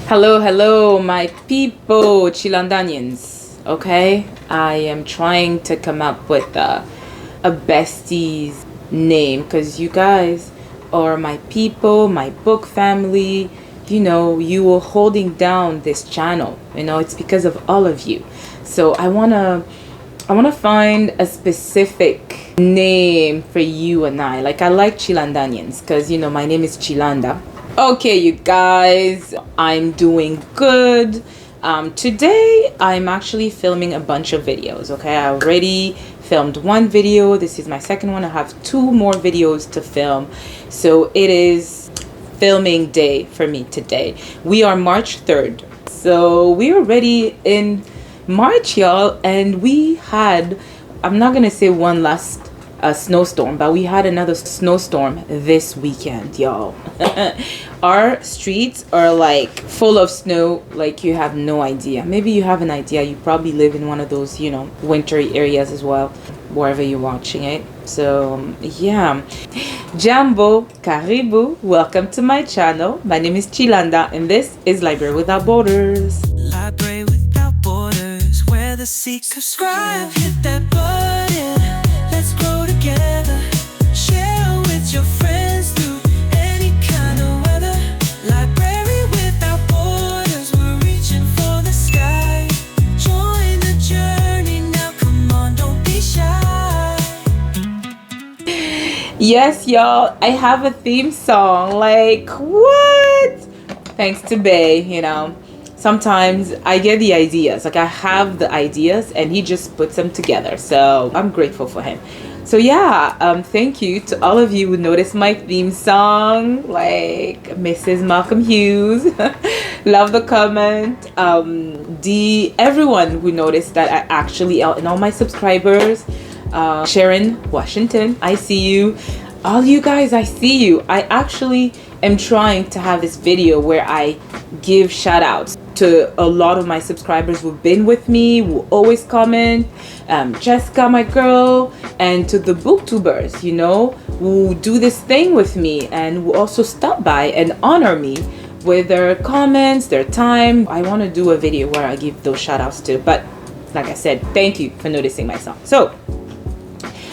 Hello, hello, my people, Chilandanians. Okay, I am trying to come up with a bestie's name because you guys are my people, my book family. You know, you were holding down this channel. You know, it's because of all of you. So I wanna find a specific name for you and I. Like I like Chilandanians because you know my name is Chilanda. Okay, you guys, I'm doing good. Today I'm actually filming a bunch of videos. Okay, I already filmed one video. This is my second one. I have two more videos to film. So it is filming day for me today. We are March 3rd. So we are already in March, y'all, and we had, I'm not gonna say one last snowstorm, but we had another snowstorm this weekend, y'all. Our streets are like full of snow, like you have no idea. Maybe you have an idea. You probably live in one of those, you know, wintry areas as well, wherever you're watching it. So yeah, Jambo, Karibu, welcome to my channel. My name is Chilanda, and this is Library Without Borders. Library without borders, where the seekers subscribe, hit that button. Let's grow together. Share with your friends through any kind of weather. Library without borders, we're reaching for the sky. Join the journey now, come on, don't be shy. Yes, y'all, I have a theme song. Like, what? Thanks to Bay, you know. Sometimes I get the ideas, like I have the ideas and he just puts them together. So I'm grateful for him. So yeah, thank you to all of you who noticed my theme song, like Mrs. Malcolm Hughes. Love the comment. Everyone who noticed that I actually, and all my subscribers, Sharon Washington, I see you. All you guys, I see you. I actually am trying to have this video where I give shout outs to a lot of my subscribers who've been with me, who always comment, Jessica, my girl, and to the booktubers, you know, who do this thing with me and who also stop by and honor me with their comments, their time. I want to do a video where I give those shout outs to, but like I said, thank you for noticing my song. So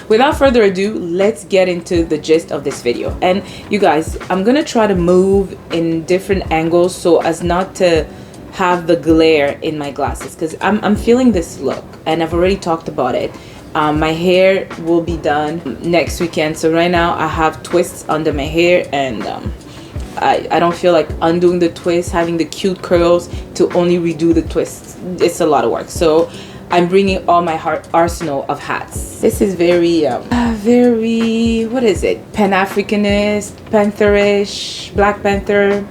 without further ado, let's get into the gist of this video. And you guys, I'm gonna try to move in different angles so as not to have the glare in my glasses, because I'm feeling this look and I've already talked about it. My hair will be done next weekend, so right now I have twists under my hair, and I don't feel like undoing the twists, having the cute curls to only redo the twists. It's a lot of work, so I'm bringing all my arsenal of hats. This is very what is it, Pan-Africanist, Pantherish, Black Panther,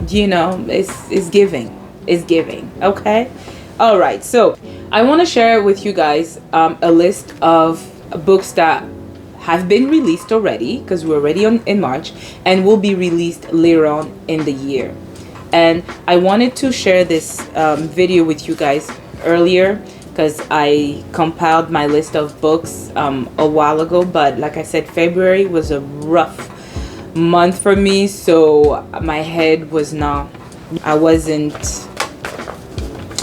you know, it's giving. Okay, all right, so I want to share with you guys a list of books that have been released already, because we're already in March, and will be released later on in the year. And I wanted to share this video with you guys earlier because I compiled my list of books a while ago, but like I said, February was a rough month for me, so my head was not,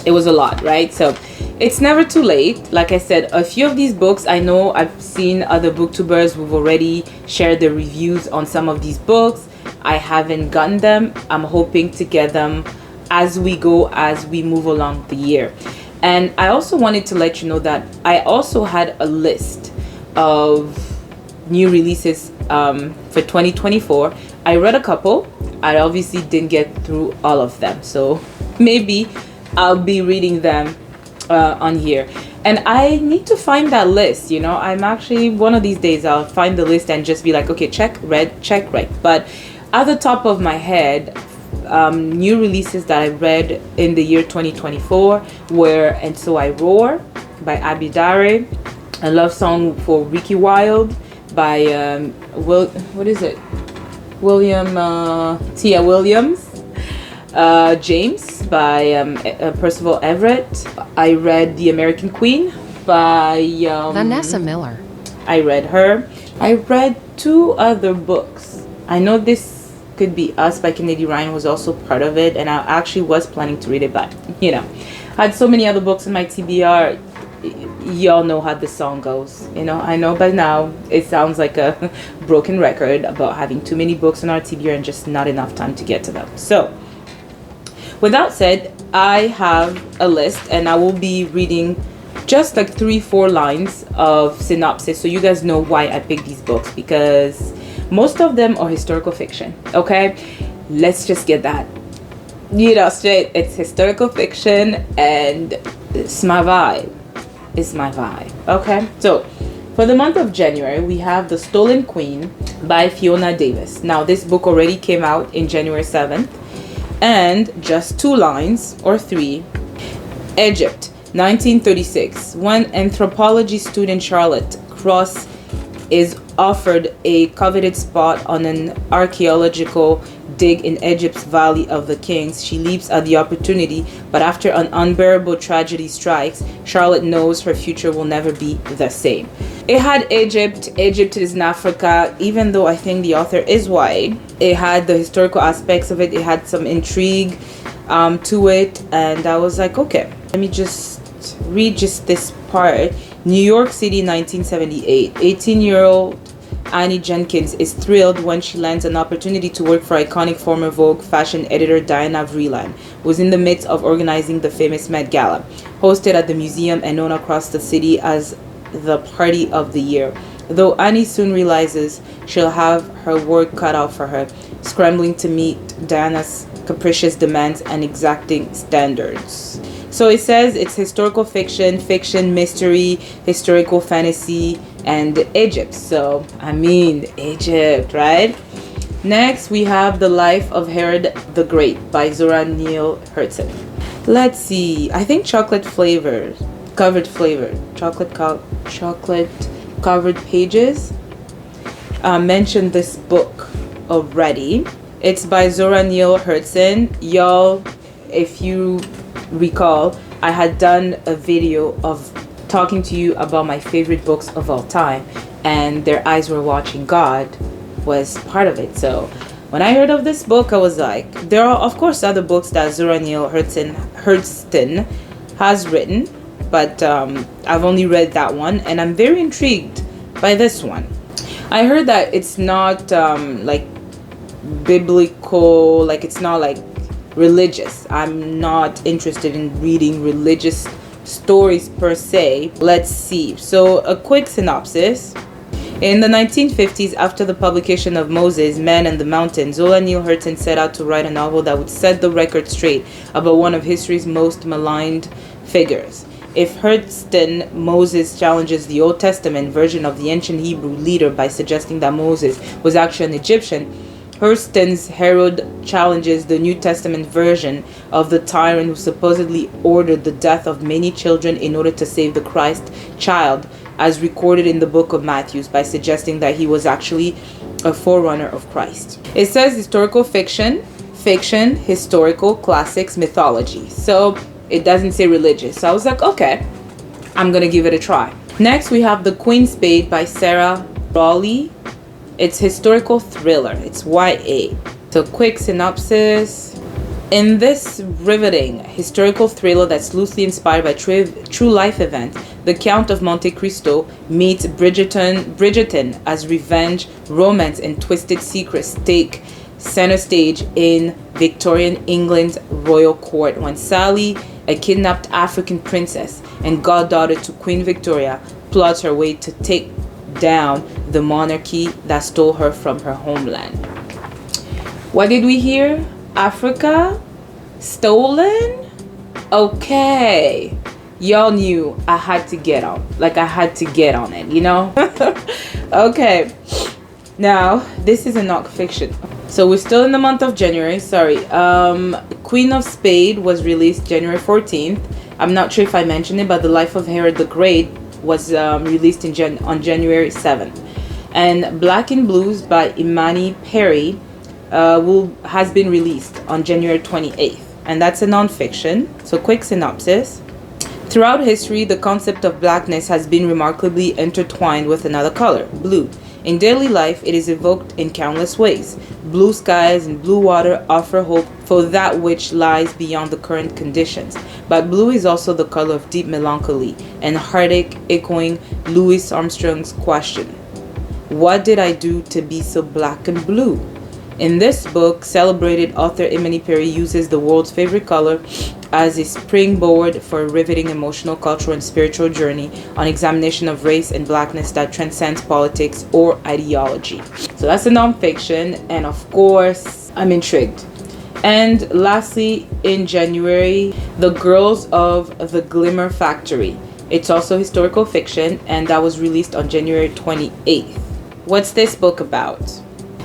it was a lot, right? So it's never too late. Like I said, a few of these books, I know I've seen other booktubers who've already shared their reviews on some of these books. I haven't gotten them. I'm hoping to get them as we go, as we move along the year. And I also wanted to let you know that I also had a list of new releases for 2024. I read a couple. I obviously didn't get through all of them, so maybe I'll be reading them on here. And I need to find that list, you know. I'm actually, one of these days I'll find the list and just be like, okay, check, read, check, right. But at the top of my head, new releases that I read in the year 2024 were And So I Roar by Abby Dare, a love song for Ricky Wilde by William Tia Williams, James by Percival Everett. I read The American Queen by Vanessa Miller. I read her. I read two other books. I know this Could Be Us by Kennedy Ryan was also part of it, and I actually was planning to read it, but you know, I had so many other books in my TBR. Y'all know how the song goes. You know, I know by now it sounds like a broken record about having too many books in our TBR and just not enough time to get to them. So with that said, I have a list, and I will be reading just like 3-4 lines of synopsis so you guys know why I picked these books, because most of them are historical fiction. Okay, let's just get that, you know, straight. It's historical fiction, and it's my vibe. It's my vibe. Okay, so for the month of January, we have The Stolen Queen by Fiona Davis. Now, this book already came out in January 7th, and just 2 lines or 3. Egypt, 1936. When anthropology student Charlotte Cross is offered a coveted spot on an archaeological dig in Egypt's Valley of the Kings, she leaps at the opportunity, but after an unbearable tragedy strikes, Charlotte knows her future will never be the same. It had Egypt. Egypt is in Africa, even though I think the author is white. It had the historical aspects of it. It had some intrigue to it, and I was like, okay, let me just read just this part. New York City, 1978. 18-year-old Annie Jenkins is thrilled when she lands an opportunity to work for iconic former Vogue fashion editor Diana Vreeland, who was in the midst of organizing the famous Met Gala, hosted at the museum and known across the city as the Party of the Year. Though Annie soon realizes she'll have her work cut out for her, scrambling to meet Diana's capricious demands and exacting standards. So it says it's historical fiction, fiction, mystery, historical fantasy, and Egypt. So, I mean, Egypt, right? Next, we have The Life of Herod the Great by Zora Neale Hurston. Let's see. I think chocolate covered pages mentioned this book already. It's by Zora Neale Hurston. Y'all, if you recall, I had done a video of talking to you about my favorite books of all time, and Their Eyes Were Watching God was part of it. So when I heard of this book, I was like, there are of course other books that Zora Neale Hurston has written, but I've only read that one, and I'm very intrigued by this one. I heard that it's not like biblical, like it's not like religious. I'm not interested in reading religious stories per se. Let's see. So a quick synopsis. In the 1950s, after the publication of Moses, Man and the Mountain, Zora Neale Hurston set out to write a novel that would set the record straight about one of history's most maligned figures. If Hurston, Moses challenges the Old Testament version of the ancient Hebrew leader by suggesting that Moses was actually an Egyptian, Hurston's Herod challenges the New Testament version of the tyrant who supposedly ordered the death of many children in order to save the Christ child, as recorded in the book of Matthew, by suggesting that he was actually a forerunner of Christ. It says historical fiction, historical, classics, mythology. So it doesn't say religious. So I was like, okay, I'm gonna give it a try. Next, we have The Queen's Spade by Sarah Rowley. It's historical thriller. It's YA. So quick synopsis. In this riveting historical thriller that's loosely inspired by true life events, the Count of Monte Cristo meets Bridgerton as revenge, romance, and twisted secrets take center stage in Victorian England's royal court when Sally, a kidnapped African princess and goddaughter to Queen Victoria, plots her way to take down the monarchy that stole her from her homeland. What did we hear? Africa? Stolen? Okay. Y'all knew I had to get on. Like I had to get on it, you know? Okay. Now, this is a non-fiction. So we're still in the month of January. Sorry. Queen of Spade was released January 14th. I'm not sure if I mentioned it, but The Life of Herod the Great was released on January 7th. And Black in Blues by Imani Perry has been released on January 28th. And that's a non-fiction. So quick synopsis. Throughout history, the concept of blackness has been remarkably intertwined with another color, blue. In daily life, it is evoked in countless ways. Blue skies and blue water offer hope for that which lies beyond the current conditions. But blue is also the color of deep melancholy and heartache, echoing Louis Armstrong's question, "What did I do to be so black and blue?" In this book, celebrated author Imani Perry uses the world's favorite color as a springboard for a riveting emotional, cultural, and spiritual journey on examination of race and blackness that transcends politics or ideology. So that's a nonfiction, and of course, I'm intrigued. And lastly, in January, The Girls of the Glimmer Factory. It's also historical fiction, and that was released on January 28th. What's this book about?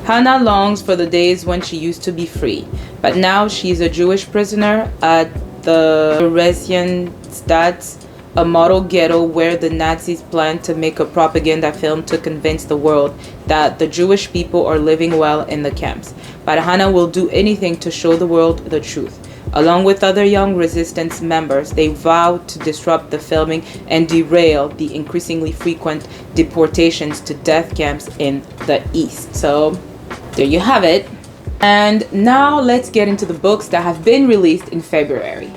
Hannah longs for the days when she used to be free, but now she's a Jewish prisoner at the Theresienstadt, a model ghetto where the Nazis planned to make a propaganda film to convince the world that the Jewish people are living well in the camps. But Hannah will do anything to show the world the truth. Along with other young resistance members, they vow to disrupt the filming and derail the increasingly frequent deportations to death camps in the East. So there you have it. And now let's get into the books that have been released in February.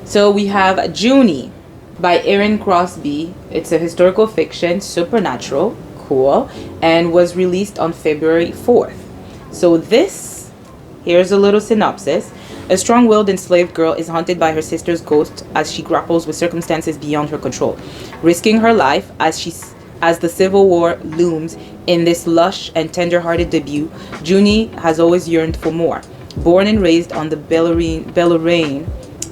So we have Junie by Erin Crosby. It's a historical fiction, supernatural, cool, and was released on February 4th. So here's a little synopsis. A strong-willed enslaved girl is haunted by her sister's ghost as she grapples with circumstances beyond her control, risking her life as the Civil War looms. In this lush and tender-hearted debut, Junie has always yearned for more. Born and raised on the Bellarine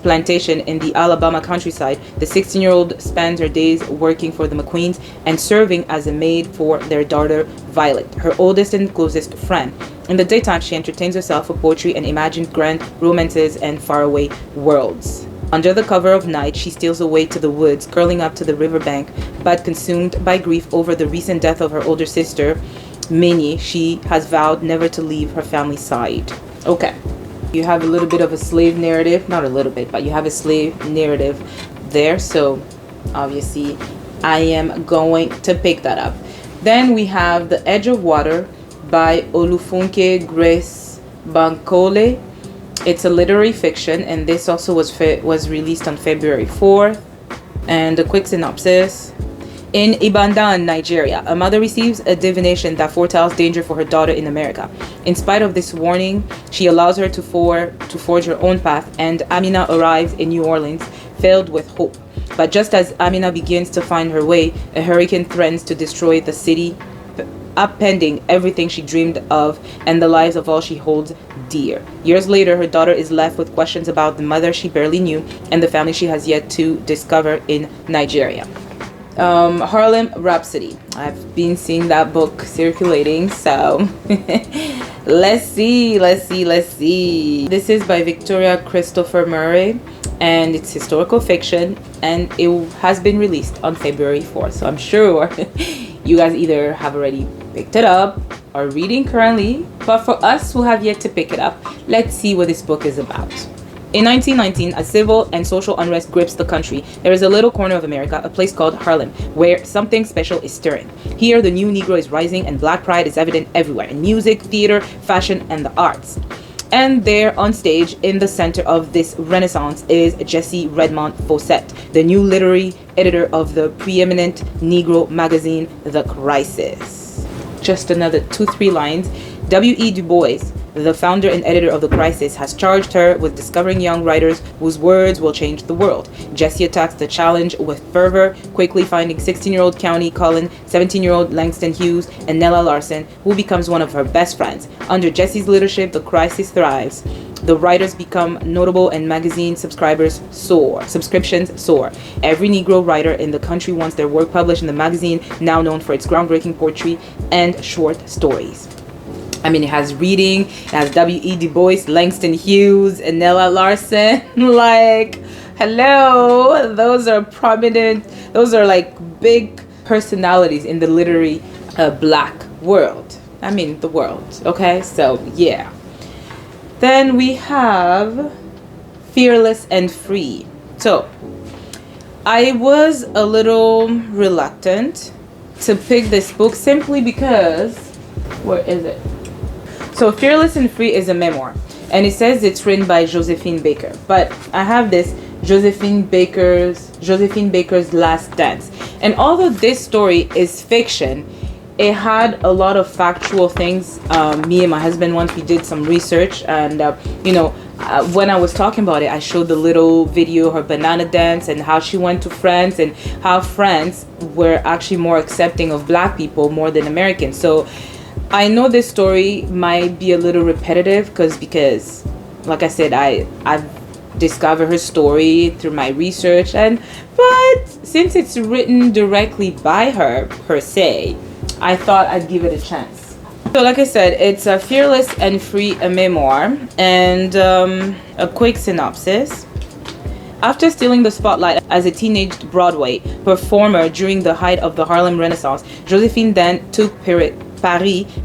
plantation in the Alabama countryside, the 16-year-old spends her days working for the McQueens and serving as a maid for their daughter Violet, her oldest and closest friend. In the daytime, she entertains herself with poetry and imagined grand romances and faraway worlds. Under the cover of night, she steals away to the woods, curling up to the riverbank, but consumed by grief over the recent death of her older sister, Minnie, she has vowed never to leave her family's side. Okay, you have a little bit of a slave narrative, not a little bit, but you have a slave narrative there, so obviously I am going to pick that up. Then we have The Edge of Water by Olufunke Grace Bankole. It's a literary fiction, and this also was released on February 4th. And a quick synopsis. In Ibadan, Nigeria, a mother receives a divination that foretells danger for her daughter in America. In spite of this warning, she allows her to forge her own path, and Amina arrives in New Orleans filled with hope. But just as Amina begins to find her way, a hurricane threatens to destroy the city, upending everything she dreamed of and the lives of all she holds dear. Years later, her daughter is left with questions about the mother she barely knew and the family she has yet to discover in Nigeria. Harlem Rhapsody. I've been seeing that book circulating, so let's see. This is by Victoria Christopher Murray, and it's historical fiction, and it has been released on February 4th. So I'm sure you guys either have already picked it up or reading currently, but for us who have yet to pick it up, let's see what this book is about. In 1919, as civil and social unrest grips the country, there is a little corner of America, a place called Harlem, where something special is stirring. Here, the new Negro is rising and black pride is evident everywhere, in music, theater, fashion, and the arts. And there on stage, in the center of this renaissance, is Jesse Redmond Faucett, the new literary editor of the preeminent Negro magazine, The Crisis. Just another 2-3 lines. W.E. Du Bois, the founder and editor of The Crisis, has charged her with discovering young writers whose words will change the world. Jessie attacks the challenge with fervor, quickly finding 16-year-old County Cullen, 17-year-old Langston Hughes, and Nella Larson, who becomes one of her best friends. Under Jessie's leadership, The Crisis thrives. The writers become notable and magazine subscriptions soar. Every Negro writer in the country wants their work published in the magazine, now known for its groundbreaking poetry and short stories. I mean, it has reading, it has W.E. Du Bois, Langston Hughes, and Nella Larson. Like, hello, those are prominent, those are like big personalities in the literary black world. I mean, the world, okay? So, yeah. Then we have Fearless and Free. So, I was a little reluctant to pick this book simply because, where is it? So Fearless and Free is a memoir, and it says it's written by Josephine Baker. But I have this Josephine Baker's Last Dance. And although this story is fiction, it had a lot of factual things. Me and my husband, once we did some research, and when I was talking about it, I showed the little video, her banana dance, and how she went to France, and how France were actually more accepting of black people more than Americans. So I know this story might be a little repetitive because like I said, I've discovered her story through my research, but since it's written directly by her per se, I thought I'd give it a chance. So like I said, it's a Fearless and Free, a memoir, and a quick synopsis. After stealing the spotlight as a teenage Broadway performer during the height of the Harlem Renaissance, Josephine then took Paris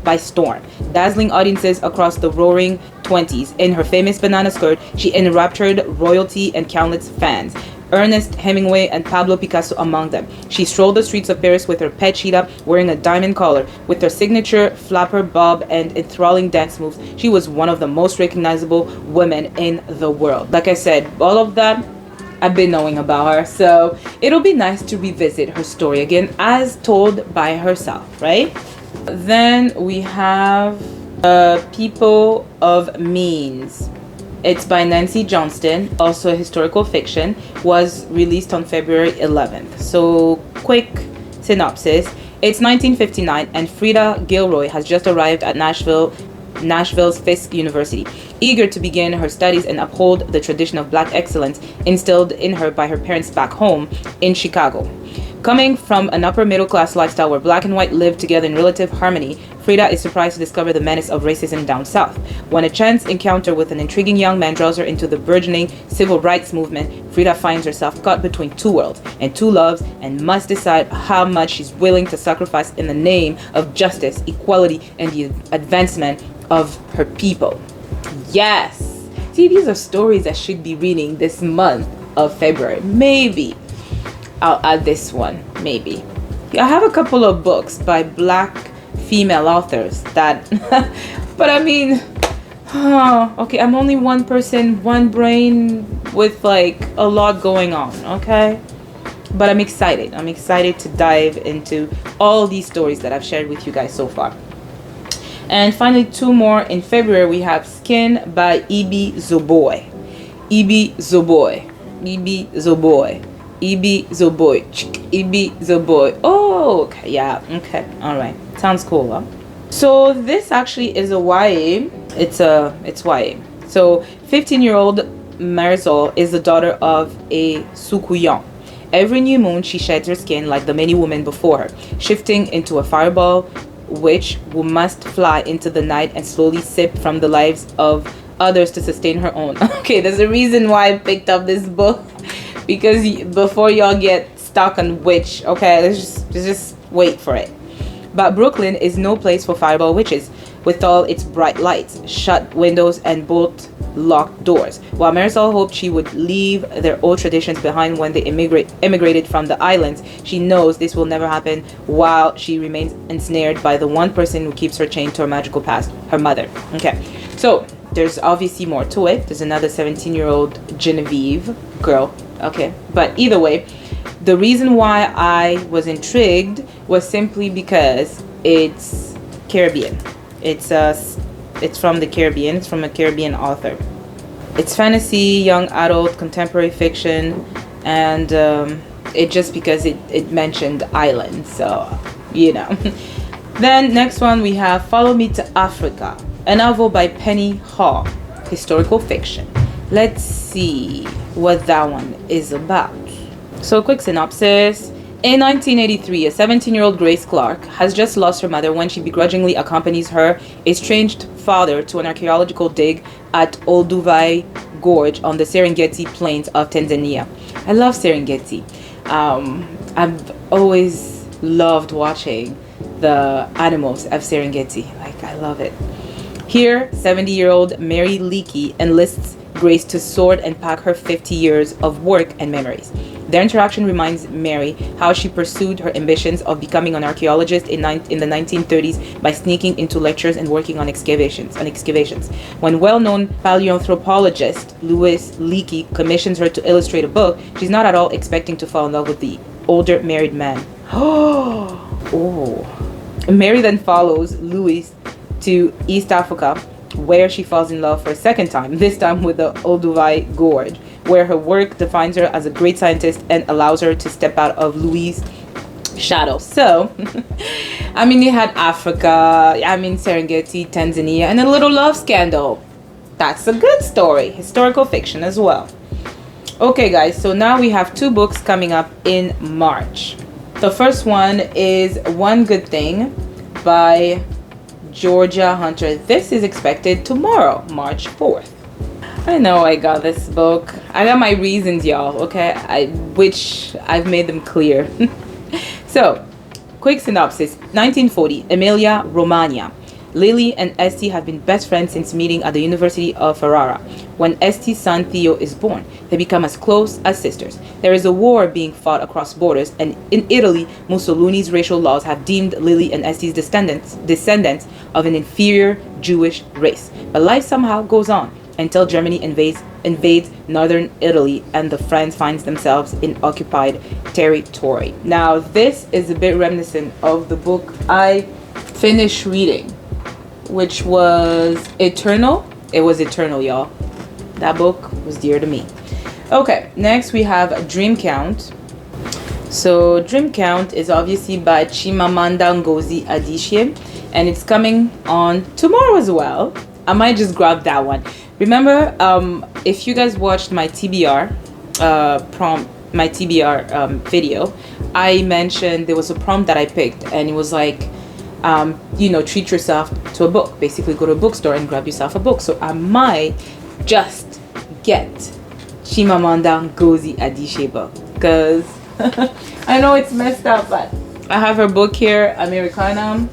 by storm, dazzling audiences across the roaring 20s. In her famous banana skirt, she enraptured royalty and countless fans, Ernest Hemingway and Pablo Picasso among them. She strolled the streets of Paris with her pet cheetah wearing a diamond collar. With her signature flapper bob and enthralling dance moves, she was one of the most recognizable women in the world. Like I said, all of that I've been knowing about her, so it'll be nice to revisit her story again as told by herself, right? Then we have People of Means. It's by Nancy Johnston, also a historical fiction, was released on February 11th. So quick synopsis. It's 1959 and Frida Gilroy has just arrived at Nashville's Fisk University, eager to begin her studies and uphold the tradition of black excellence instilled in her by her parents back home in Chicago. Coming from an upper middle class lifestyle where black and white live together in relative harmony, Frida is surprised to discover the menace of racism down south. When a chance encounter with an intriguing young man draws her into the burgeoning civil rights movement, Frida finds herself caught between two worlds and two loves and must decide how much she's willing to sacrifice in the name of justice, equality, and the advancement of her people. Yes! See, these are stories I should be reading this month of February. Maybe I'll add this one, maybe. I have a couple of books by black female authors that, but I mean, okay, I'm only one person, one brain with like a lot going on, okay? But I'm excited. I'm excited to dive into all these stories that I've shared with you guys so far. And finally, two more. In February, we have Skin by Ibi Zoboi. Ibi Zoboi. Ibi Zoboi. Ibi Zoboi. Ibi Zoboi. Oh, okay. Yeah. Okay. All right. Sounds cool, huh? So this actually is a YA. It's YA. So 15-year-old Marisol is the daughter of a Sukuyan. Every new moon, she sheds her skin like the many women before her, shifting into a fireball witch who must fly into the night and slowly sip from the lives of others to sustain her own. Okay, there's a reason why I picked up this book, because before y'all get stuck on witch, okay, let's just wait for it. But Brooklyn is no place for fireball witches, with all its bright lights, shut windows, and bolt-locked doors. While Marisol hoped she would leave their old traditions behind when they immigrated from the islands, she knows this will never happen while she remains ensnared by the one person who keeps her chained to her magical past, her mother. Okay, so there's obviously more to it. There's another 17-year-old Genevieve girl. Okay, but either way, the reason why I was intrigued was simply because it's Caribbean. It's from the Caribbean. It's from a Caribbean author. It's fantasy, young adult, contemporary fiction, and it just because it mentioned islands, so you know. Then next one we have Follow Me to Africa, a novel by Penny Hall, historical fiction. Let's see what that one is about. So quick synopsis. In 1983, a 17-year-old Grace Clark has just lost her mother when she begrudgingly accompanies her estranged father to an archaeological dig at Olduvai Gorge on the Serengeti plains of Tanzania. I love Serengeti. I've always loved watching the animals of Serengeti. Like, I love it. Here, 70-year-old Mary Leakey enlists Grace to sort and pack her 50 years of work and memories. Their interaction reminds Mary how she pursued her ambitions of becoming an archaeologist in the 1930s by sneaking into lectures and working on excavations. When well-known paleoanthropologist Louis Leakey commissions her to illustrate a book, she's not at all expecting to fall in love with the older married man. Oh. Mary then follows Louis to East Africa, where she falls in love for a second time, this time with the Olduvai Gorge, where her work defines her as a great scientist and allows her to step out of Louis' shadow. So, I mean, you had Africa, Serengeti, Tanzania, and a little love scandal. That's a good story. Historical fiction as well. Okay, guys, so now we have 2 books coming up in March. The first one is One Good Thing by Georgia Hunter. This is expected tomorrow, March 4th. I know I got this book. I got my reasons, y'all, okay? Which I've made them clear. So, quick synopsis. 1940, Emilia Romagna. Lily and Esty have been best friends since meeting at the University of Ferrara. When Esty's son Theo is born, they become as close as sisters. There is a war being fought across borders, and in Italy, Mussolini's racial laws have deemed Lily and Esty's descendants of an inferior Jewish race. But life somehow goes on until Germany invades northern Italy and the friends find themselves in occupied territory. Now, this is a bit reminiscent of the book I finished reading, which was Eternal. It was Eternal, y'all. That book was dear to me. Okay, next we have Dream Count. So Dream Count is obviously by Chimamanda Ngozi Adichie, and it's coming on tomorrow as well. I might just grab that one. Remember, if you guys watched my TBR video, I mentioned there was a prompt that I picked, and it was like, treat yourself to a book. Basically, go to a bookstore and grab yourself a book. So I might just get Chimamanda Ngozi Adichie book, because I know it's messed up, but I have her book here, Americana.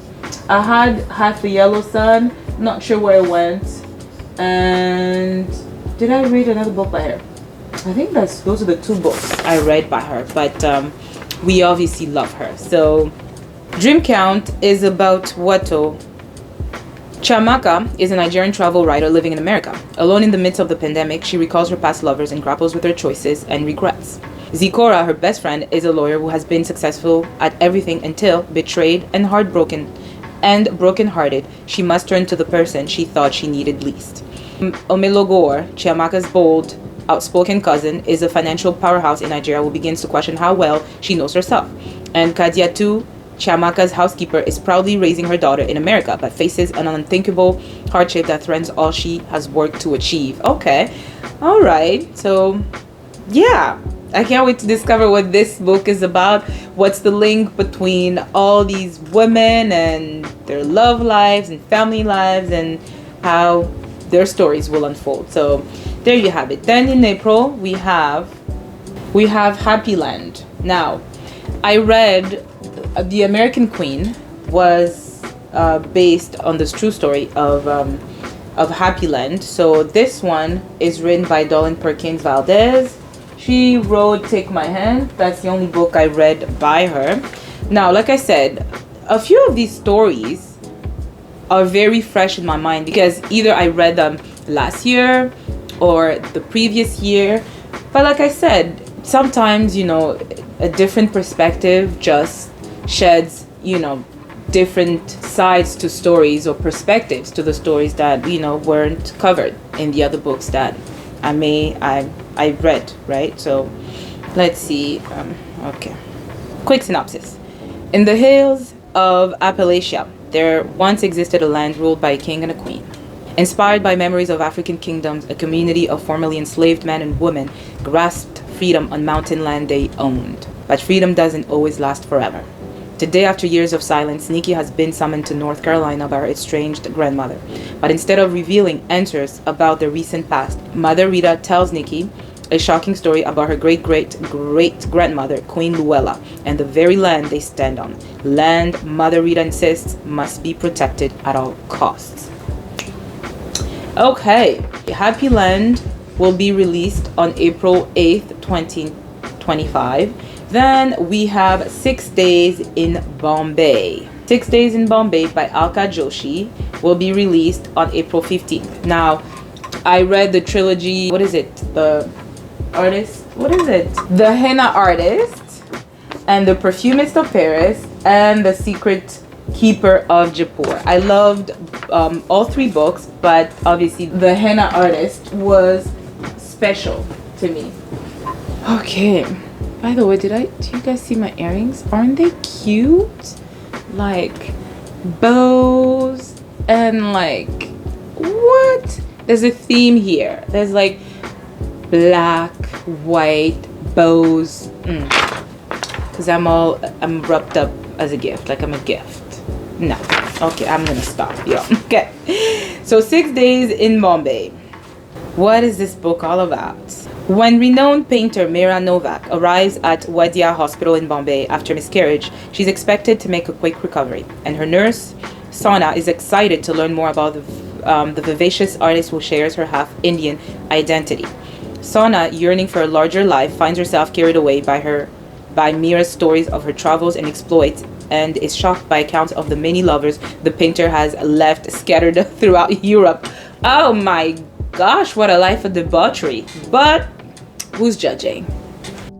I had Half the Yellow Sun, not sure where it went. And did I read another book by her? I think those are the 2 books I read by her, but we obviously love her. So Dream Count is about Wato. Chiamaka is a Nigerian travel writer living in America. Alone in the midst of the pandemic, she recalls her past lovers and grapples with her choices and regrets. Zikora, her best friend, is a lawyer who has been successful at everything until, betrayed and broken-hearted, she must turn to the person she thought she needed least. Omelogor, Chiamaka's bold, outspoken cousin, is a financial powerhouse in Nigeria who begins to question how well she knows herself. And Kadiatu, Chiamaka's housekeeper, is proudly raising her daughter in America, but faces an unthinkable hardship that threatens all she has worked to achieve. Okay, all right. So, yeah, I can't wait to discover what this book is about. What's the link between all these women and their love lives and family lives, and how their stories will unfold. So, there you have it. Then in April, we have Happy Land. Now, I read The American Queen was based on this true story of Happy Land. So this one is written by Dolan Perkins Valdez. She wrote Take My Hand. That's the only book I read by her. Now, like I said, a few of these stories are very fresh in my mind because either I read them last year or the previous year. But like I said, sometimes, a different perspective just sheds, different sides to stories or perspectives to the stories that, weren't covered in the other books that I read, right? So let's see. Okay. Quick synopsis. In the hills of Appalachia, there once existed a land ruled by a king and a queen. Inspired by memories of African kingdoms, a community of formerly enslaved men and women grasped freedom on mountain land they owned. But freedom doesn't always last forever. Today, after years of silence, Nikki has been summoned to North Carolina by her estranged grandmother. But instead of revealing answers about the recent past, Mother Rita tells Nikki a shocking story about her great-great-grandmother, Queen Luella, and the very land they stand on. Land Mother Rita insists must be protected at all costs. Okay, Happy Land will be released on April 8th, 2025. Then we have 6 Days in Bombay. 6 Days in Bombay by Alka Joshi will be released on April 15th. Now, I read the trilogy. What is it? The artist? What is it? The Henna Artist, and The Perfumist of Paris, and The Secret Keeper of Jaipur. I loved all 3 books, but obviously The Henna Artist was special to me. Okay. By the way, do you guys see my earrings? Aren't they cute? Like bows and like what? There's a theme here. There's like black, white bows. Cause I'm wrapped up as a gift, like I'm a gift. No. Okay, I'm gonna stop, yo. Okay. So 6 Days in Bombay. What is this book all about? When renowned painter Meera Novak arrives at Wadia Hospital in Bombay after miscarriage, she's expected to make a quick recovery, and her nurse, Sona, is excited to learn more about the vivacious artist who shares her half-Indian identity. Sona, yearning for a larger life, finds herself carried away by Meera's stories of her travels and exploits, and is shocked by accounts of the many lovers the painter has left scattered throughout Europe. Oh my gosh, what a life of debauchery. But who's judging?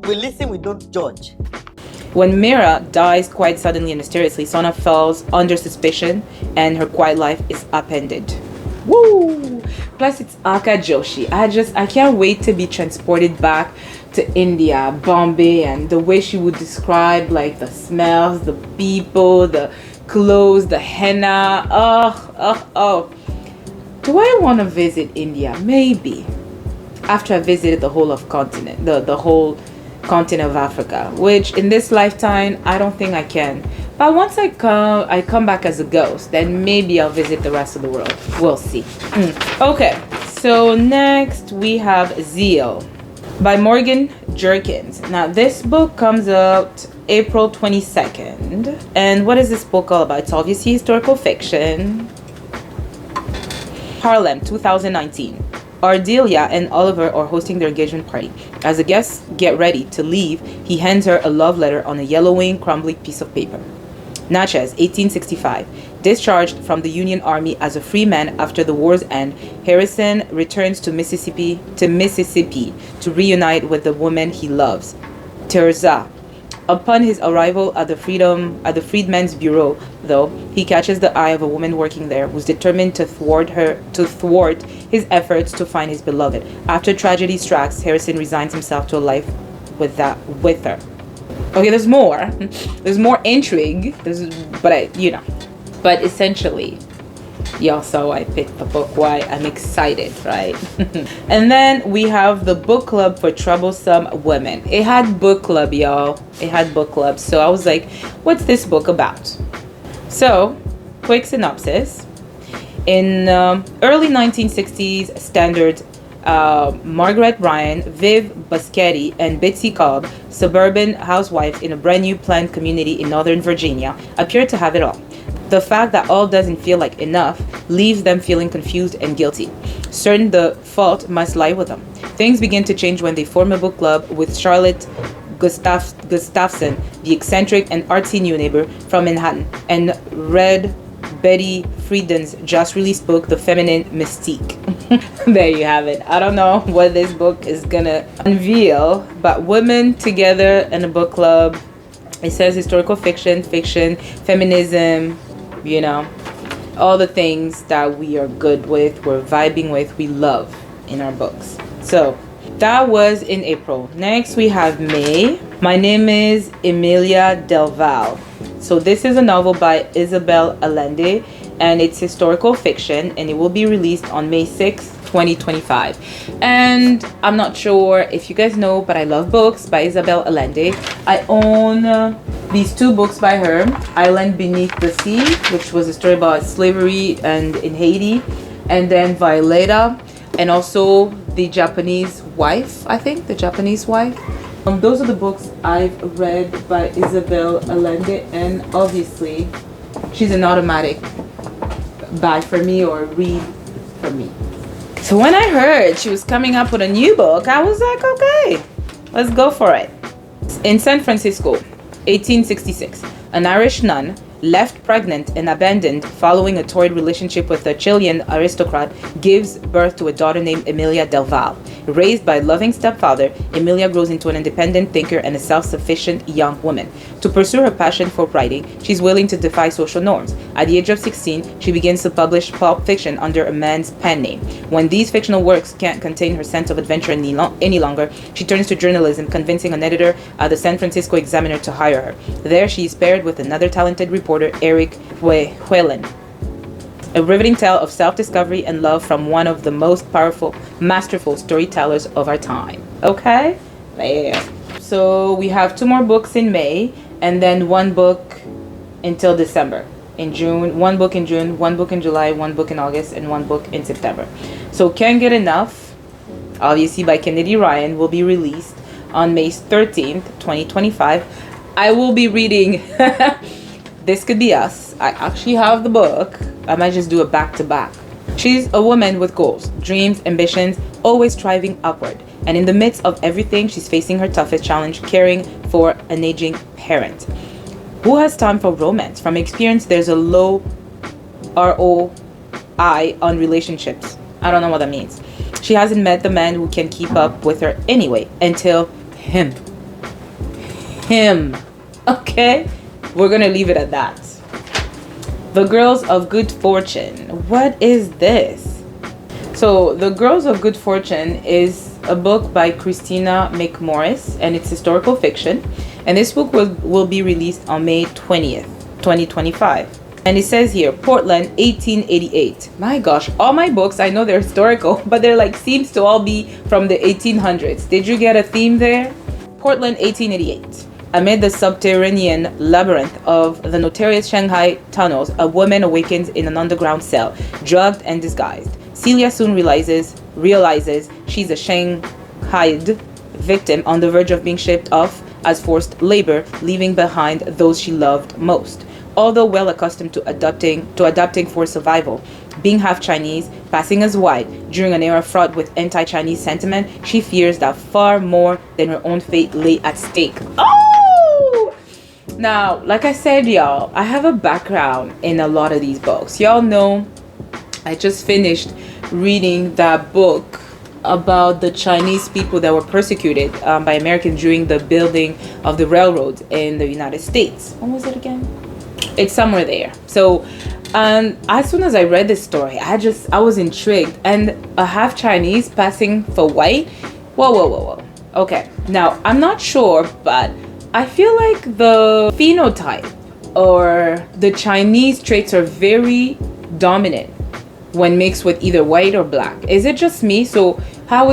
We listen, we don't judge. When Meera dies quite suddenly and mysteriously, Sona falls under suspicion and her quiet life is upended. Woo! Plus it's Alka Joshi. I can't wait to be transported back to India, Bombay, and the way she would describe like the smells, the people, the clothes, the henna. Oh. Do I want to visit India? Maybe. After I visited the whole of continent, the whole continent of Africa, which in this lifetime I don't think I can. But once I come back as a ghost, then maybe I'll visit the rest of the world. We'll see. Okay, so next we have Zeal by Morgan Jerkins. Now this book comes out April 22nd. And what is this book all about? It's obviously historical fiction. Harlem, 2019. Ardelia and Oliver are hosting their engagement party. As the guests get ready to leave, he hands her a love letter on a yellowing, crumbling piece of paper. Natchez, 1865. Discharged from the Union Army as a free man after the war's end, Harrison returns to Mississippi to reunite with the woman he loves, Teresa. Upon his arrival at the Freedmen's Bureau, though, he catches the eye of a woman working there who's determined to thwart his efforts to find his beloved. After tragedy strikes, Harrison resigns himself to a life with her. Okay, there's more. There's more intrigue. But essentially, y'all saw I picked the book. Why? I'm excited, right? And then we have the book club for troublesome women. It had book club, y'all. It had book club. So I was like, what's this book about? So, quick synopsis. In early 1960s standards, Margaret Ryan, Viv Boschetti, and Betsy Cobb, suburban housewives in a brand new planned community in Northern Virginia, appear to have it all. The fact that all doesn't feel like enough leaves them feeling confused and guilty, certain the fault must lie with them. Things begin to change when they form a book club with Charlotte Gustafson, the eccentric and artsy new neighbor from Manhattan, and read Betty Friedan's just released book, The Feminine Mystique. There you have it. I don't know what this book is gonna unveil, but women together in a book club. It says historical fiction, feminism, all the things that we are good with, we're vibing with, we love in our books. So that was in April. Next we have May. My name is Emilia Del Val. So this is a novel by Isabel Allende, and it's historical fiction, and it will be released on May 6th, 2025. And I'm not sure if you guys know, but I love books by Isabel Allende. I own these 2 books by her, Island Beneath the Sea, which was a story about slavery and in Haiti, and then Violeta, and also The Japanese Wife, I think, The Japanese Wife. Those are the books I've read by Isabel Allende, and obviously she's an automatic buy for me or read for me. So when I heard she was coming up with a new book, I was like, okay, let's go for it. In San Francisco, 1866, an Irish nun left pregnant and abandoned following a torrid relationship with a Chilean aristocrat gives birth to a daughter named Emilia Del Val. Raised by a loving stepfather, Emilia grows into an independent thinker and a self-sufficient young woman. To pursue her passion for writing, she's willing to defy social norms. At the age of 16, she begins to publish pulp fiction under a man's pen name. When these fictional works can't contain her sense of adventure any longer, she turns to journalism, convincing an editor at the San Francisco Examiner to hire her. There, she is paired with another talented reporter, Eric Whalen. A riveting tale of self-discovery and love from one of the most powerful, masterful storytellers of our time. Okay? There. So we have 2 more books in May, and then 1 book until December. In June, 1 book in June, 1 book in July, 1 book in August, and 1 book in September. So Can't Get Enough, obviously by Kennedy Ryan, will be released on May 13th, 2025. I will be reading This Could Be Us. I actually have the book. I might just do it back to back. She's a woman with goals, dreams, ambitions, always striving upward. And in the midst of everything, she's facing her toughest challenge, caring for an aging parent. Who has time for romance? From experience, there's a low ROI on relationships. I don't know what that means. She hasn't met the man who can keep up with her anyway, until him. Okay? We're gonna leave it at that. The Girls of Good Fortune. What is this? So, The Girls of Good Fortune is a book by Christina McMorris, and it's historical fiction. And this book will be released on May 20th, 2025. And it says here, Portland, 1888. My gosh, all my books, I know they're historical, but they're like, seems to all be from the 1800s. Did you get a theme there? Portland, 1888. Amid the subterranean labyrinth of the notorious Shanghai tunnels, a woman awakens in an underground cell, drugged and disguised. Celia soon realizes she's a Shanghaied victim on the verge of being shipped off as forced labor, leaving behind those she loved most. Although well accustomed to adapting for survival, being half Chinese, passing as white during an era fraught with anti-Chinese sentiment, she fears that far more than her own fate lay at stake. Oh! Now, like I said, y'all, I have a background in a lot of these books. Y'all know I just finished reading that book about the Chinese people that were persecuted by Americans during the building of the railroads in the United States. What was it again? It's somewhere there. So as soon as I read this story, I was intrigued. And a half Chinese passing for white. Whoa. Okay, now I'm not sure, but I feel like the phenotype or the Chinese traits are very dominant when mixed with either white or black. Is it just me? So how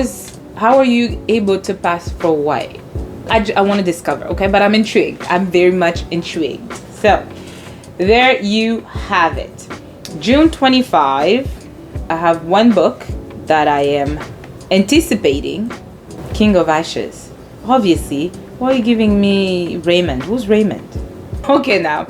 are you able to pass for white? I want to discover, okay? But I'm intrigued. I'm very much intrigued. So there you have it. June 25, I have 1 book that I am anticipating. King of Ashes. Obviously. Why are you giving me Raymond? Who's Raymond? Okay, now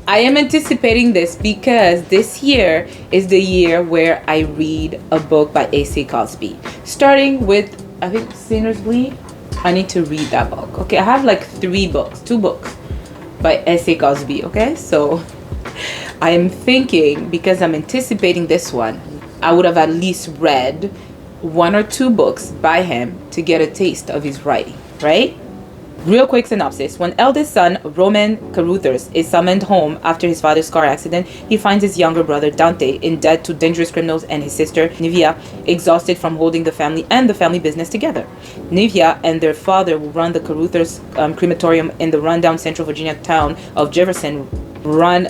I am anticipating this because this year is the year where I read a book by A.C. Cosby. Starting with, I think, Sinner's Bleed. I need to read that book. Okay, I have like 2 books by S.A. Cosby. Okay, so I am thinking, because I'm anticipating this one, I would have at least read 1 or 2 books by him to get a taste of his writing, right? Real quick synopsis. When eldest son Roman Caruthers is summoned home after his father's car accident, he finds his younger brother Dante in debt to dangerous criminals and his sister Nivea exhausted from holding the family and the family business together. Nivea and their father will run the Caruthers crematorium in the rundown Central Virginia town of Jefferson Run,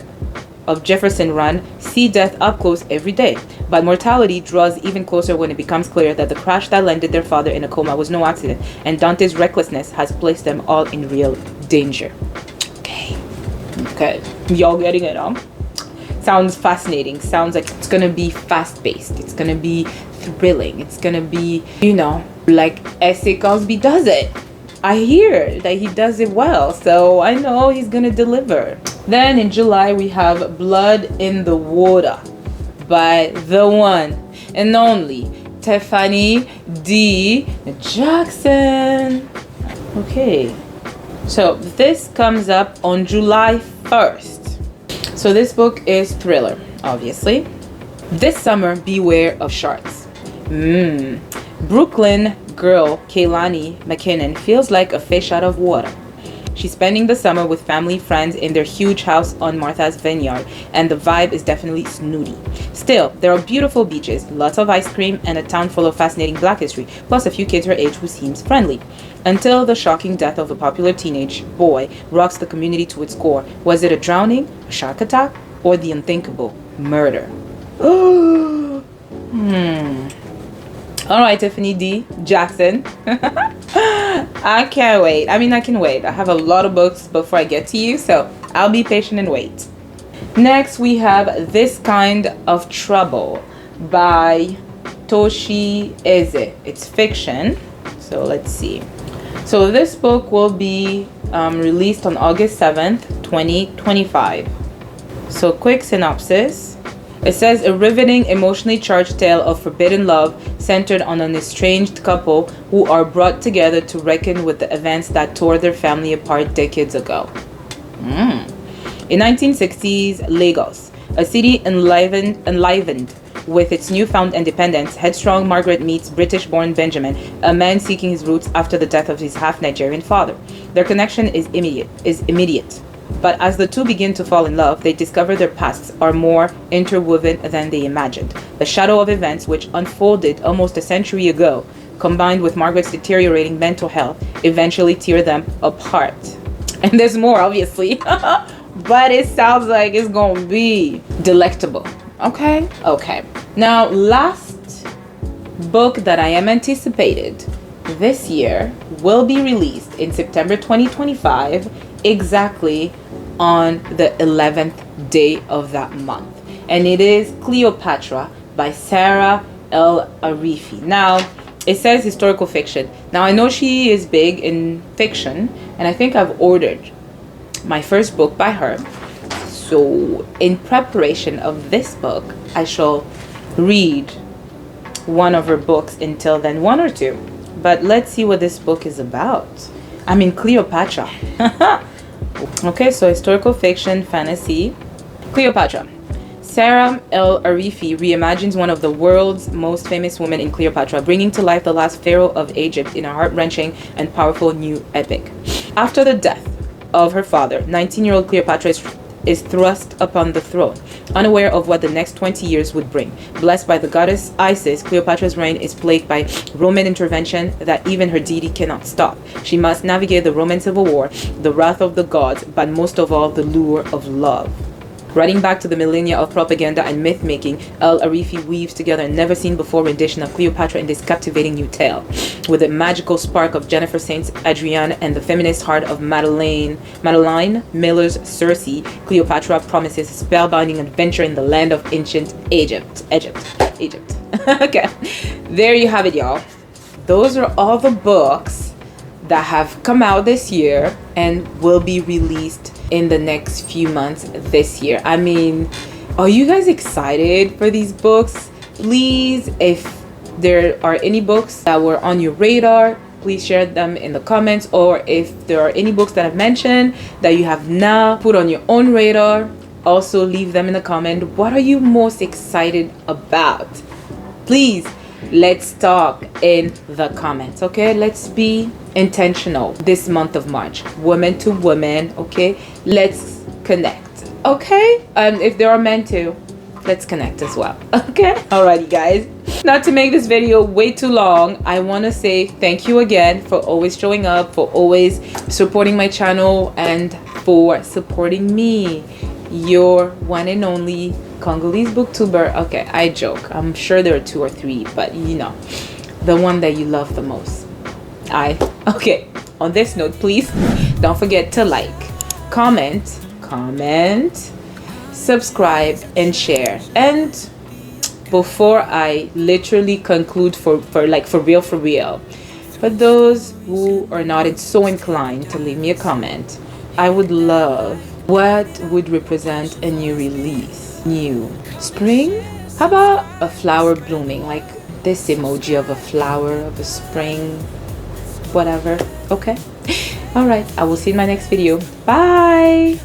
see death up close every day. But mortality draws even closer when it becomes clear that the crash that landed their father in a coma was no accident, and Dante's recklessness has placed them all in real danger. Okay, y'all getting it, huh? Sounds fascinating. Sounds like it's gonna be fast-paced. It's gonna be thrilling. It's gonna be, like S.A. Cosby does it. I hear that he does it well, so I know he's gonna deliver. Then in July we have Blood in the Water by the one and only Tiffany D. Jackson. Okay, so this comes up on July 1st. So this book is thriller, obviously. This summer, beware of sharks. Brooklyn girl Kaylani McKinnon feels like a fish out of water. She's spending the summer with family friends in their huge house on Martha's Vineyard, and the vibe is definitely snooty. Still, there are beautiful beaches, lots of ice cream, and a town full of fascinating black history, plus a few kids her age who seems friendly. Until the shocking death of a popular teenage boy rocks the community to its core. Was it a drowning, a shark attack, or the unthinkable murder? All right, Tiffany D. Jackson. I can't wait. I mean, I can wait. I have a lot of books before I get to you, so I'll be patient and wait. Next, we have This Kind of Trouble by Toshi Eze. It's fiction. So let's see. So this book will be released on August 7th, 2025. So quick synopsis. It says a riveting, emotionally charged tale of forbidden love centered on an estranged couple who are brought together to reckon with the events that tore their family apart decades ago. In 1960s Lagos, a city enlivened with its newfound independence, headstrong Margaret meets British-born Benjamin, a man seeking his roots after the death of his half-Nigerian father. Their connection is immediate. But as the two begin to fall in love, they discover their pasts are more interwoven than they imagined. The shadow of events which unfolded almost a century ago, combined with Margaret's deteriorating mental health, eventually tear them apart. And there's more, obviously. But it sounds like it's gonna be delectable. Okay? Okay. Now, last book that I am anticipated this year will be released in September 2025, exactly on the 11th day of that month, and it is Cleopatra by Sarah El Arifi. Now it says historical fiction. Now I know she is big in fiction, and I think I've ordered my first book by her. So in preparation of this book, I shall read one of her books until then, one or two. But let's see what this book is about. I mean, Cleopatra. Okay, so historical fiction, fantasy. Cleopatra. Sarah El Arifi reimagines one of the world's most famous women in Cleopatra, bringing to life the last pharaoh of Egypt in a heart-wrenching and powerful new epic. After the death of her father, 19-year-old Cleopatra is thrust upon the throne, unaware of what the next 20 years would bring. Blessed by the goddess Isis, Cleopatra's reign is plagued by Roman intervention that even her deity cannot stop. She must navigate the Roman civil war, the wrath of the gods, but most of all, the lure of love. Writing back to the millennia of propaganda and myth-making, El Arifi weaves together a never-seen-before rendition of Cleopatra in this captivating new tale. With a magical spark of Jennifer Saint's Adrienne and the feminist heart of Madeline Miller's Circe, Cleopatra promises a spellbinding adventure in the land of ancient Egypt. Okay, there you have it, y'all. Those are all the books that have come out this year and will be released in the next few months this year. I mean, are you guys excited for these books? Please, if there are any books that were on your radar, please share them in the comments. Or if there are any books that I've mentioned that you have now put on your own radar, also leave them in the comment. What are you most excited about? Please, let's talk in the comments, okay? Let's be intentional this month of March, woman to woman, okay? Let's connect, okay? And if there are men too, let's connect as well, okay? Alrighty, guys, not to make this video way too long, I want to say thank you again for always showing up, for always supporting my channel, and for supporting me, your one and only Congolese booktuber. Okay, I joke. I'm sure there are 2 or 3, but you know, the one that you love the most. Okay, on this note, please don't forget to like, comment, subscribe, and share. And before I literally conclude for real, for those who are not so inclined to leave me a comment, I would love, what would represent a new release? New spring? How about a flower blooming, like this emoji of a flower, of a spring, whatever. Okay. All right. I will see you in my next video. Bye.